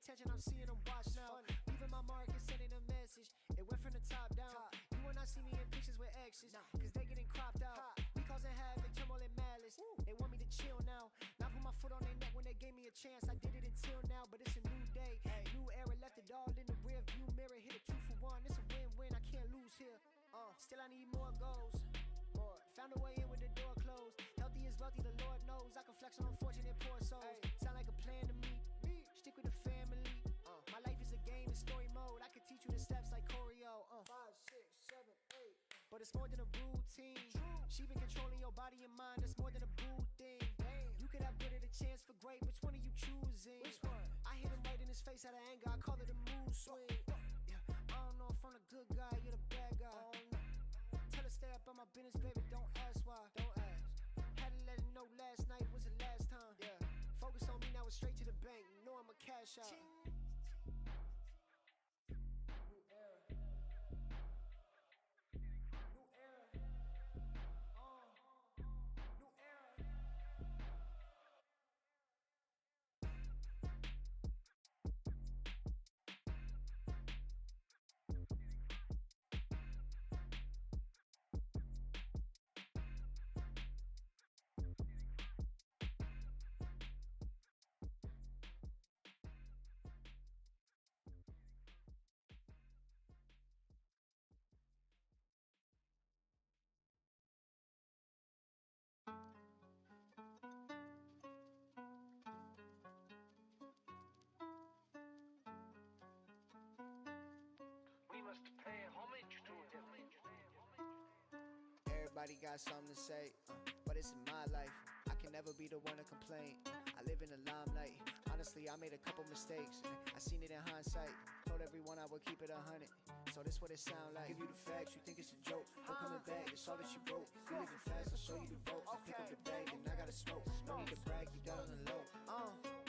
attention, I'm seeing them watch now. Leaving my mark and sending a message. It went from the top down. You will not see me in pictures with exes, cause they getting cropped out. We causing havoc, turmoil and malice. They want me to chill now. Not put my foot on their neck when they gave me a chance. I did it until now, but it's a new day. New era, left it all in the rear view mirror. Hit a 2 for 1, it's a win-win, I can't lose here. Still I need more goals. Found a way in with the door closed. Healthy is wealthy, the Lord knows. I can flex on unfortunate poor souls. Sound like a plan to me. Stick with the family. My life is a game in story mode. I could teach you the steps like choreo. 5, 6, 7, 8. But it's more than a routine. She been controlling your body and mind. It's more than a boo thing. You could have good at a chance for great. Which one are you choosing? Which one? I hit him right in his face out of anger. I call it a mood swing. I don't know if I'm the good guy, you're the bad guy. Tell her stay up on my business, baby, don't ask why. Don't ask. Had to let her know last night was the last time. Focus on me, now it's straight to the bank. You know I'm a cash out. New era. New era. New era. Everybody got something to say, but it's in my life. I can never be the one to complain. I live in the limelight. Honestly, I made a couple mistakes. I seen it in hindsight. Told everyone I would keep it 100. So this what it sound like. Give you the facts, you think it's a joke. Don't coming back, it's all that you broke. You living fast, I'll show you the rope. Pick up the bag, and I gotta smoke. No need to brag, keep that on the low.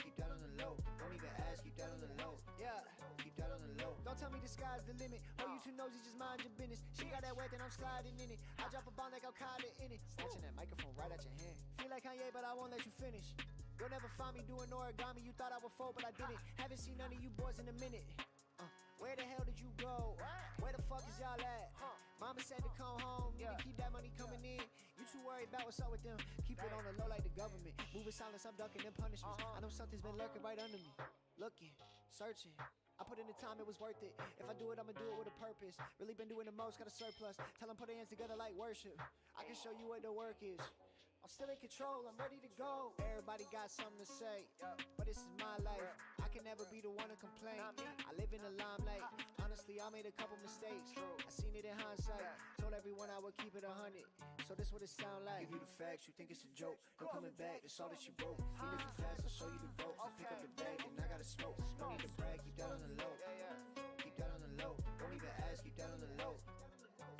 Keep that on the low. Don't even ask, keep that on the low. Yeah, keep that on the low. Don't tell me the sky's the limit. Oh, you too nosy, just mind your business. She got that wet, then I'm sliding in it. I drop a bomb like Al-Qaeda in it. Snatching that microphone right out your hand. Feel like Kanye, but I won't let you finish. You'll never find me doing origami. You thought I would fold, but I didn't. Haven't seen none of you boys in a minute. Where the hell did you go? Where the fuck is y'all at? Mama said to come home. Need to keep that money coming in. You too worried about what's up with them. Keep it on the low like the government. Moving silence, I'm ducking them punishments. I know something's been lurking right under me. Looking, searching. I put in the time, it was worth it. If I do it, I'ma do it with a purpose. Really been doing the most, got a surplus. Tell them put their hands together like worship. I can show you what the work is. I'm still in control, I'm ready to go. Everybody got something to say, but this is my life. I can never be the one to complain. I live in the limelight. Honestly, I made a couple mistakes. I seen it in hindsight. Told everyone I would keep it 100. So this what it sound like. Give you the facts, you think it's a joke. No coming back, it's all that you broke. You living fast, I'll show you the ropes. Pick up the bag, and I gotta smoke. No need to brag, keep that on the low. Keep that on the low. Don't even ask, keep that on the low.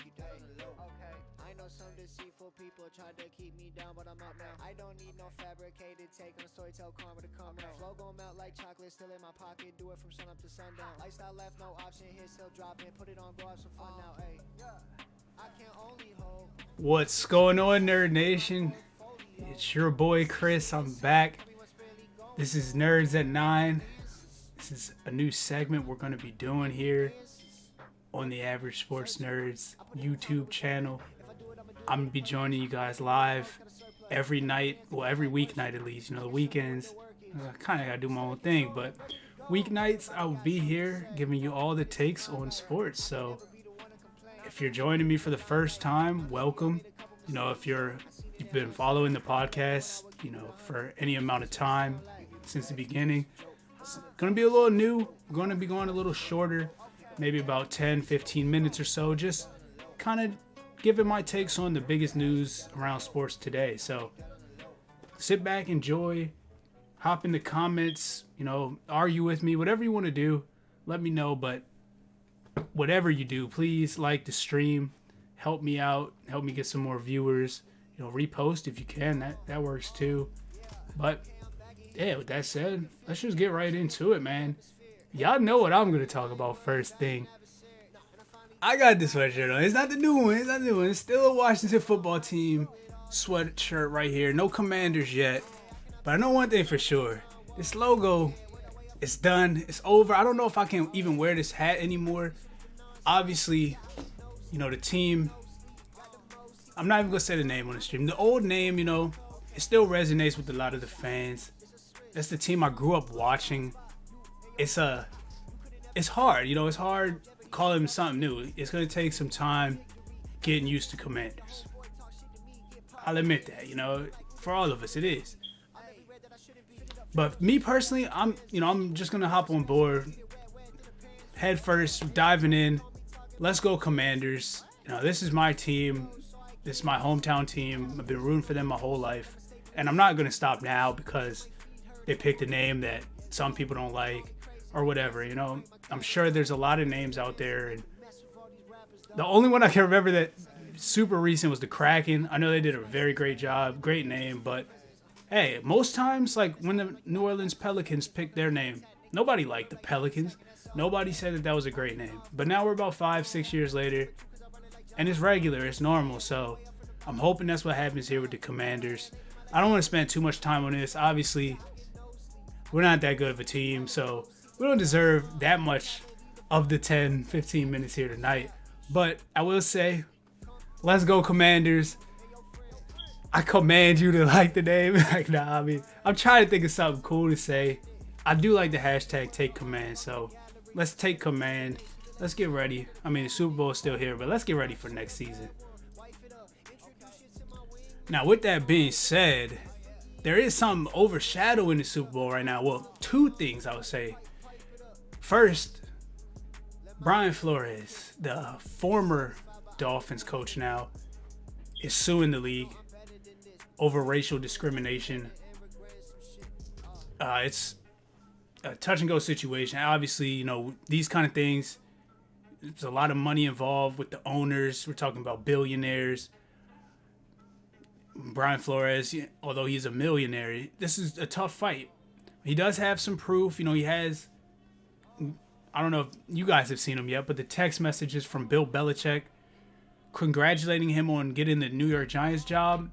Keep that on the low. I know some deceitful people tried to keep me down, but I'm up now. I don't need no fabricated take on a story, tell karma to come out. Flow gon' melt like chocolate, still in my pocket. Do it from sun up to sundown. Lifestyle left, no option. Hit still dropping. Put it on, go have some fun now. Hey, I can only hope. What's going on, Nerd Nation? It's your boy Chris. I'm back. This is Nerds at 9. This is a new segment we're going to be doing here on the Average Sports Nerds YouTube channel. I'm going to be joining you guys live every night, well, every weeknight at least. You know, the weekends, I kind of got to do my own thing, but weeknights, I will be here giving you all the takes on sports. So if you're joining me for the first time, welcome. You know, if you've been following the podcast, you know, for any amount of time since the beginning, it's going to be a little new. We're going to be going a little shorter, maybe about 10, 15 minutes or so, just kind of giving my takes on the biggest news around sports today. So sit back, enjoy, hop in the comments, you know, argue with me, whatever you want to do, let me know. But whatever you do, please like the stream, help me out, help me get some more viewers, you know, repost if you can, that works too. But yeah, with that said, let's just get right into it, man. Y'all know what I'm going to talk about first thing. I got this sweatshirt on. It's not the new one. It's still a Washington football team sweatshirt right here. No Commanders yet. But I know one thing for sure. This logo It's done. It's over. I don't know if I can even wear this hat anymore. Obviously, the team, I'm not even going to say the name on the stream. The old name, it still resonates with a lot of the fans. That's the team I grew up watching. It's hard, it's hard calling them something new. It's going to take some time getting used to Commanders. I'll admit that, for all of us it is. But me personally, I'm just going to hop on board head first, diving in. Let's go Commanders. This is my team. This is my hometown team. I've been rooting for them my whole life. And I'm not going to stop now because they picked a name that some people don't like or whatever, I'm sure there's a lot of names out there. And the only one I can remember that super recent was the Kraken. I know they did a very great job. Great name. But, hey, most times, like when the New Orleans Pelicans picked their name, nobody liked the Pelicans. Nobody said that was a great name. But now we're about 5-6 years later, and it's regular. It's normal. So I'm hoping that's what happens here with the Commanders. I don't want to spend too much time on this. Obviously, we're not that good of a team, so we don't deserve that much of the 10-15 minutes here tonight. But I will say, let's go Commanders. I command you to like the name. I'm trying to think of something cool to say. I do like the hashtag take command, so let's take command. Let's get ready. The Super Bowl is still here, but let's get ready for next season. Now, with that being said, there is something overshadowing the Super Bowl right now. Well, two things I would say. First, Brian Flores, the former Dolphins coach now, is suing the league over racial discrimination. It's a touch and go situation. Obviously, these kind of things, there's a lot of money involved with the owners. We're talking about billionaires. Brian Flores, although he's a millionaire, this is a tough fight. He does have some proof. He has, I don't know if you guys have seen him yet, but the text messages from Bill Belichick congratulating him on getting the New York Giants job.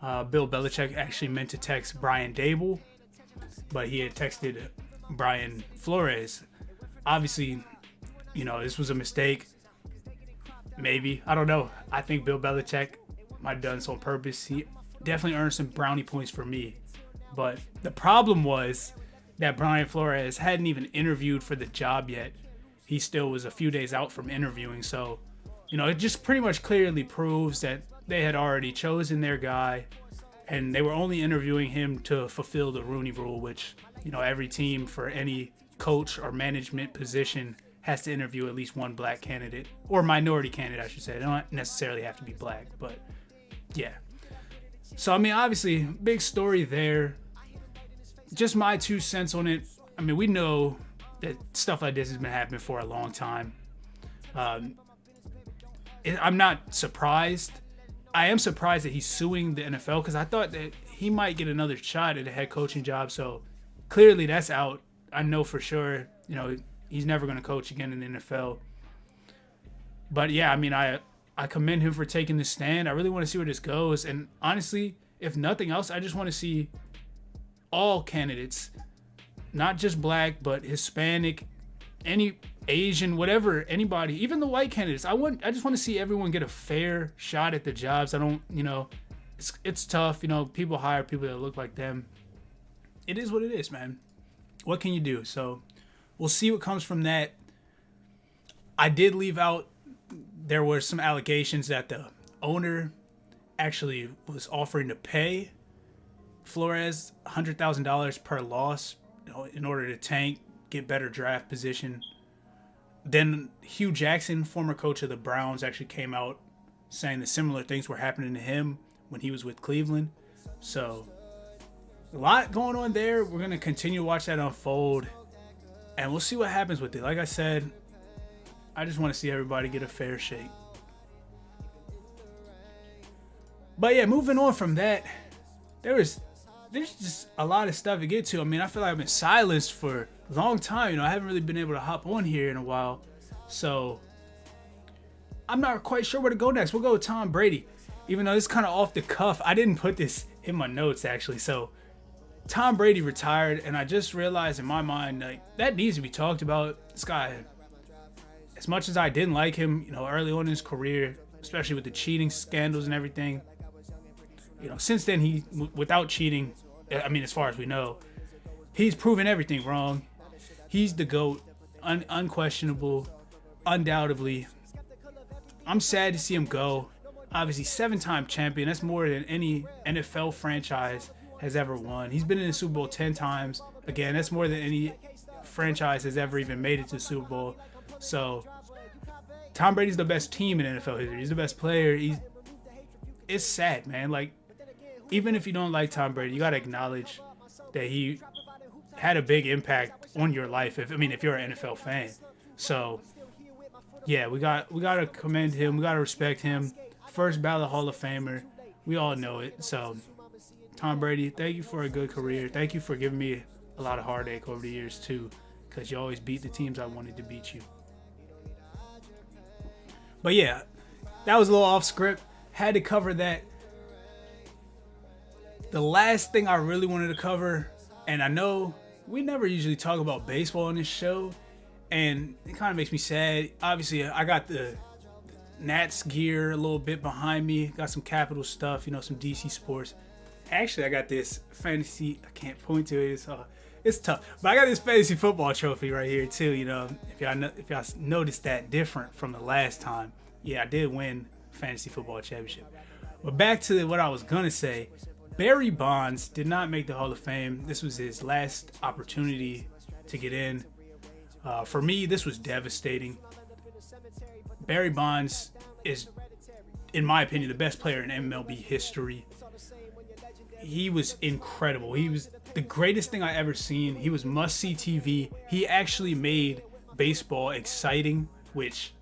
Bill Belichick actually meant to text Brian Dable, but he had texted Brian Flores. Obviously, this was a mistake. Maybe. I don't know. I think Bill Belichick might have done this on purpose. He definitely earned some brownie points for me. But the problem was that Brian Flores hadn't even interviewed for the job yet. He still was a few days out from interviewing. So, it just pretty much clearly proves that they had already chosen their guy and they were only interviewing him to fulfill the Rooney Rule, which, every team for any coach or management position has to interview at least one black candidate or minority candidate, I should say. They don't necessarily have to be black, but yeah. So, obviously, big story there. Just my 2 cents on it. We know that stuff like this has been happening for a long time. I'm not surprised. I am surprised that he's suing the NFL because I thought that he might get another shot at a head coaching job. So clearly that's out. I know for sure, he's never going to coach again in the NFL. But yeah, I commend him for taking this stand. I really want to see where this goes. And honestly, if nothing else, I just want to see all candidates, not just black, but Hispanic, any Asian, whatever, anybody, even the white candidates. I just want to see everyone get a fair shot at the jobs. I don't, it's tough. People hire people that look like them. It is what it is, man. What can you do? So we'll see what comes from that. I did leave out, there were some allegations that the owner actually was offering to pay Flores $100,000 per loss in order to tank, get better draft position. Then Hugh Jackson, former coach of the Browns, actually came out saying that similar things were happening to him when he was with Cleveland. So a lot going on there. We're going to continue to watch that unfold, and we'll see what happens with it. Like I said, I just want to see everybody get a fair shake. But yeah, moving on from that, there's just a lot of stuff to get to. I feel like I've been silenced for a long time. I haven't really been able to hop on here in a while. So I'm not quite sure where to go next. We'll go with Tom Brady. Even though it's kind of off the cuff. I didn't put this in my notes, actually. So Tom Brady retired, and I just realized in my mind, like, that needs to be talked about. This guy, as much as I didn't like him, early on in his career, especially with the cheating scandals and everything, since then, he, without cheating, as far as we know, he's proven everything wrong. He's the GOAT, unquestionable, undoubtedly. I'm sad to see him go. Obviously, 7-time champion. That's more than any NFL franchise has ever won. He's been in the Super Bowl 10 times. Again, that's more than any franchise has ever even made it to the Super Bowl. So, Tom Brady's the best team in NFL history. He's the best player. It's sad, man. Like, even if you don't like Tom Brady, you got to acknowledge that he had a big impact on your life. If you're an NFL fan. So, yeah, we got to commend him. We got to respect him. First ballot Hall of Famer. We all know it. So, Tom Brady, thank you for a good career. Thank you for giving me a lot of heartache over the years, too, because you always beat the teams I wanted to beat you. But, yeah, that was a little off script. Had to cover that. The last thing I really wanted to cover, and I know we never usually talk about baseball on this show, and it kind of makes me sad. Obviously, I got the Nats gear a little bit behind me. Got some Capital stuff, some DC sports. Actually, I got this fantasy. I can't point to it. It's tough. But I got this fantasy football trophy right here, too. If y'all noticed that different from the last time. Yeah, I did win fantasy football championship. But back to what I was going to say. Barry Bonds did not make the Hall of Fame. This was his last opportunity to get in. For me, this was devastating. Barry Bonds is, in my opinion, the best player in MLB history. He was incredible. He was the greatest thing I ever seen. He was must-see TV. He actually made baseball exciting, which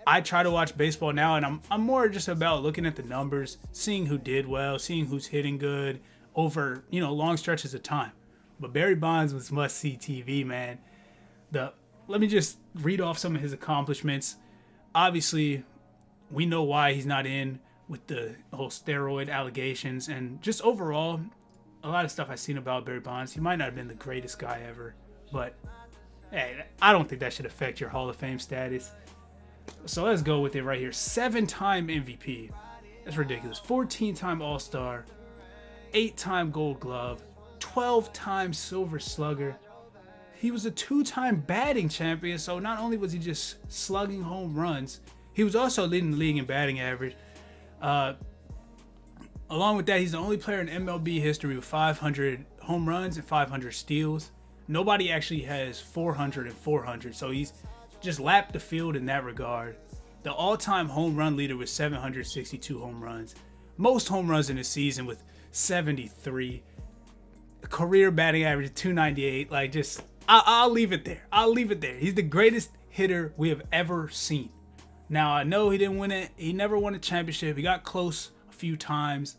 I try to watch baseball now, and I'm more just about looking at the numbers, seeing who did well, seeing who's hitting good over, long stretches of time. But Barry Bonds was must-see TV, man. Let me just read off some of his accomplishments. Obviously, we know why he's not in with the whole steroid allegations, and just overall, a lot of stuff I've seen about Barry Bonds. He might not have been the greatest guy ever, but hey, I don't think that should affect your Hall of Fame status. So let's go with it right here. 7-time MVP. That's ridiculous. 14-time All-Star. 8-time Gold Glove. 12-time Silver Slugger. He was a 2-time batting champion, so not only was he just slugging home runs, he was also leading the league in batting average. Along with that, he's the only player in MLB history with 500 home runs and 500 steals. Nobody actually has 400 and 400, so he's just lapped the field in that regard. The all-time home run leader with 762 home runs. Most home runs in a season with 73. Career batting average of 298. I'll leave it there. He's the greatest hitter we have ever seen. Now, I know he didn't win it. He never won a championship. He got close a few times.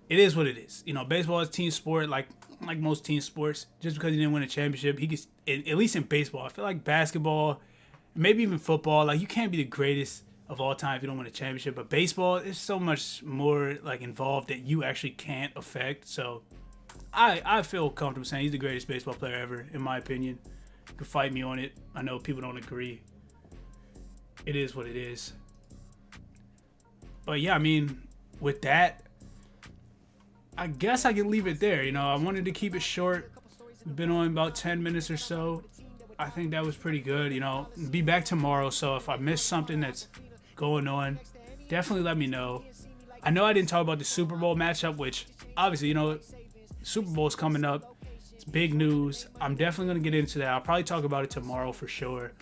It is what it is. Baseball is a team sport, like most team sports. Just because he didn't win a championship, he gets, at least in baseball. I feel like basketball, maybe even football, you can't be the greatest of all time if you don't win a championship. But baseball is so much more involved that you actually can't affect. So I feel comfortable saying he's the greatest baseball player ever, in my opinion. You can fight me on it. I know people don't agree. It is what it is. But yeah, with that, I guess I can leave it there. I wanted to keep it short. We've been on about 10 minutes or so. I think that was pretty good. Be back tomorrow. So if I missed something that's going on, definitely let me know. I know I didn't talk about the Super Bowl matchup, which obviously, Super Bowl's coming up. It's big news. I'm definitely going to get into that. I'll probably talk about it tomorrow for sure.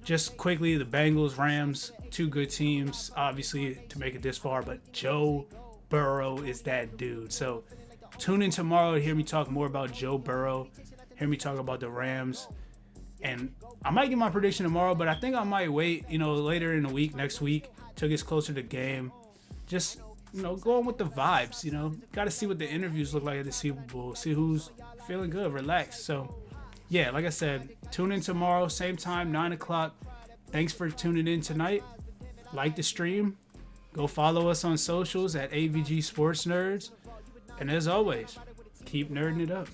Just quickly, the Bengals, Rams, two good teams, obviously, to make it this far. But Joe Burrow is that dude. So tune in tomorrow to hear me talk more about Joe Burrow. Hear me talk about the Rams. And I might get my prediction tomorrow, but I think I might wait, later in the week, next week, till it gets closer to the game. Just, going with the vibes, Got to see what the interviews look like at the Super Bowl. See who's feeling good, relaxed. So, yeah, like I said, tune in tomorrow, same time, 9 o'clock. Thanks for tuning in tonight. Like the stream. Go follow us on socials at AVG Sports Nerds. And as always, keep nerding it up.